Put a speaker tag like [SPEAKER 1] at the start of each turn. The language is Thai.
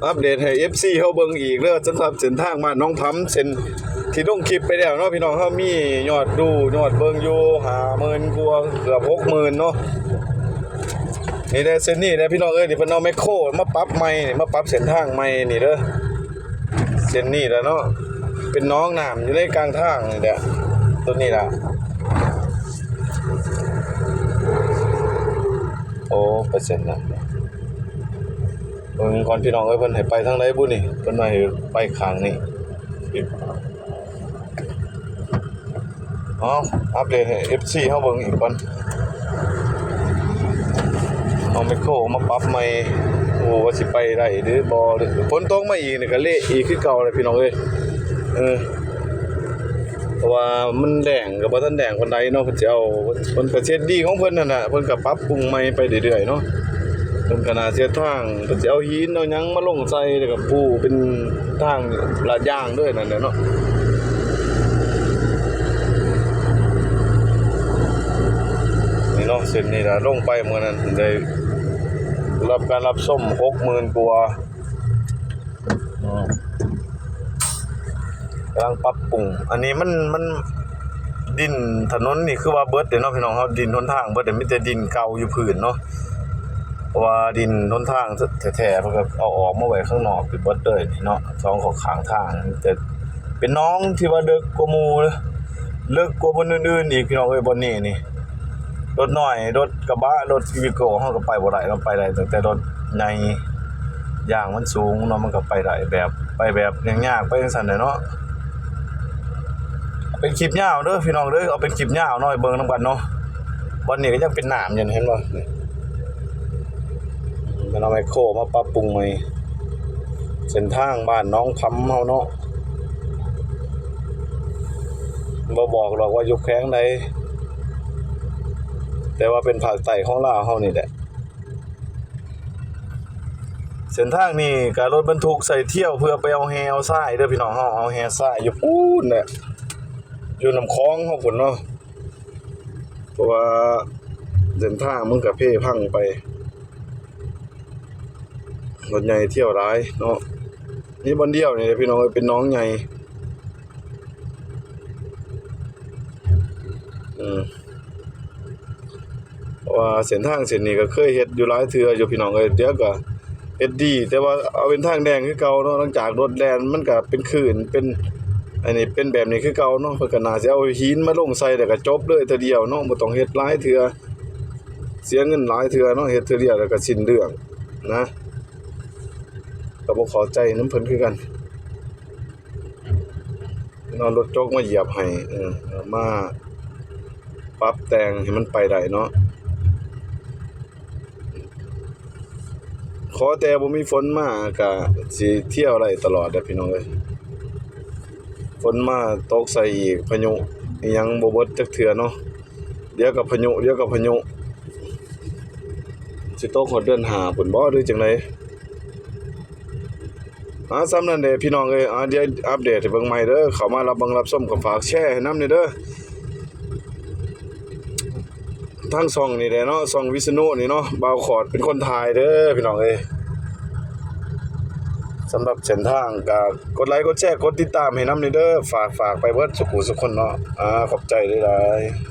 [SPEAKER 1] อัปเดตให้ FC เฮาเบิ่งอีกเด้อสำหรับเส้นทางบ้านน้องทำเส้นที่ลงคลิปไปแล้วเนาะพี่น้องเฮามียอดดูยอดเบิ่งอยู่50,000กว่าเกือบ60,000เนาะนี่ได้เส้นนี้ได้พี่น้องเอ้ยนี่เพิ่นเอาไมคโครมาปรับใหม่นี่มาปรับเส้นทางใหม่นี่เด้อเส้นนี้แหละเนาะเป็นน้องน้ำอยู่ในกลางทางนี่แหละต้นนี้ล่ะโอ้เปอร์เซ็นต์นะเบิ่งก่อนพี่น้องเอ้ยเพิ่นให้ไปทางใดบุนี่เพิ่นให้ไปข้างนี้อ๋ออัปเดตให้ FC เฮาเบิ่งอีกก่อนเอาไมคโครมาปรับใหม่โอ้ว่าสิไปได้หรือบ่หรือฝนตกมาอีกนี่ก็เละอีกคือเก่าเลยพี่น้องเอ้ยเพราะว่ามันแดงก็บ่ทันแดงปานใดเนาะเพิ่นสิเอาเพิ่นก็เฮ็ดดีของเพิ่นนั่นน่ะเพิ่นก็ปรับปรุงใหม่ไปเรื่อยๆเนาะเพิ่นก็น่าเสียทางเพิ่นสิเอาหินเอาหยังมาลงใส่แล้วก็ปูเป็นทางลาดยางด้วยนั่นแหละเนาะนี่เนาะเส้นนี้ล่ะลงไปมื้อนั้นได้รับการรับส้ม 60,000 กว่ากำลังปรับปรุงอันนี้มันดินถนนนี่คือว่าเบิดเด้เนาะพี่น้องเฮาดินหนทางเบิดมีแต่ดินเก่าอยู่พื้นเนาะเพราะว่าดินหนทางแท้ๆเพิ่นก็เอาออกมาไว้ข้างนอกคือเบิดเลยนี่เนาะสองข้างทางแต่เป็นน้องที่ว่าเลิกกว่าหมู่เลิกกว่าบนอื่นๆอีกพี่น้องเอ้ยบนนี้นี่รถน้อยรถกระบะรถวีโก้เฮาก็ไปบ่ได้เราไปได้แต่รถใหญ่อย่างมันสูงเนาะมันก็ไปได้แบบไปแบบยากๆไปจังซั่นเนาะเป็นคลิปยาวเด้อพี่น้องเด้อเอาเป็นคลิปยาวหน่อยเบิ่งนำกันเนาะวันนี้ก็ยังเป็นน้ำอยู่เห็นบ่มันเอาไมคโครมาปรับปรุงใหม่เส้นทางบ้านน้องพำเฮาเนาะบ่บอกหรอกว่าอยู่แขวงใดแต่ว่าเป็นภาคใต้ของลาวเฮานี่แหละเส้นทางนี้ก็รถบรรทุกใส่เที่ยวเพื่อไปเอาแฮเอาทรายเด้อพี่น้องเฮาเอาแฮทรายอยู่พูนน่ะอยู่น้ำคลองเฮาพุ่นเนาะเพราะว่าเส้นทางมันก็เพ่พังไปรถใหญ่เที่ยวหลายเนาะนี่บ่เดียวนี่พี่น้องเป็นน้องใหญ่เพราะว่าเส้นทางเส้นนี้ก็เคยเฮ็ดอยู่หลายเทื่ออยู่พี่น้องเอ้ยเดี๋ยวก็เฮ็ดดีแต่ว่าเอาเป็นทางแดงคือเก่าเนาะหลังจากรถแล่นมันก็เป็นคลื่นเป็นอันนี้เป็นแบบนี้คือเก่าเนาะเพิ่นก็น่าสิเอาหินมาลงใส่แล้วก็จบเลยเทื่อเดียวเนาะบ่ต้องเฮ็ดหลายเทื่อเสียเงินหลายเทื่อเนาะเฮ็ดเทื่อเดียวแล้วก็สิ้นเรื่องนะก็บ่เข้าใจนำเพิ่นคือกันนอนรถโจกมาเหยียบให้มาปรับแต่งให้มันไปได้เนาะขอแต่บ่มีฝนมาก็สิเที่ยวได้ตลอดเด้อพี่น้องเอ้ยฝนมาตกใส่อีกพายุอีหยังบ่เบิดจักเทื่อเนาะเดี๋ยวก็พายุเดี๋ยวก็พายุสิตกฮอดเดือน5พุ่นบ่หรือจังไดซ้ำนั่นเด้พี่น้องเอ้ยเดี๋ยวอัปเดตให้เบิ่งใหม่เด้อเข้ามารับเบิ่งรับชมก็ฝากแชร์ให้นำเด้อทางช่องนี่แหละเนาะช่องวิษณุนี่เนาะบ่าวขอดเป็นคนถ่ายเด้อพี่น้องเอ้ยสำหรับเส้นทางก็กดไลค์กดแชร์กดติดตามให้นำเด้อฝากไปเบิดสุขุสุขคนเนาะขอบใจหลายๆ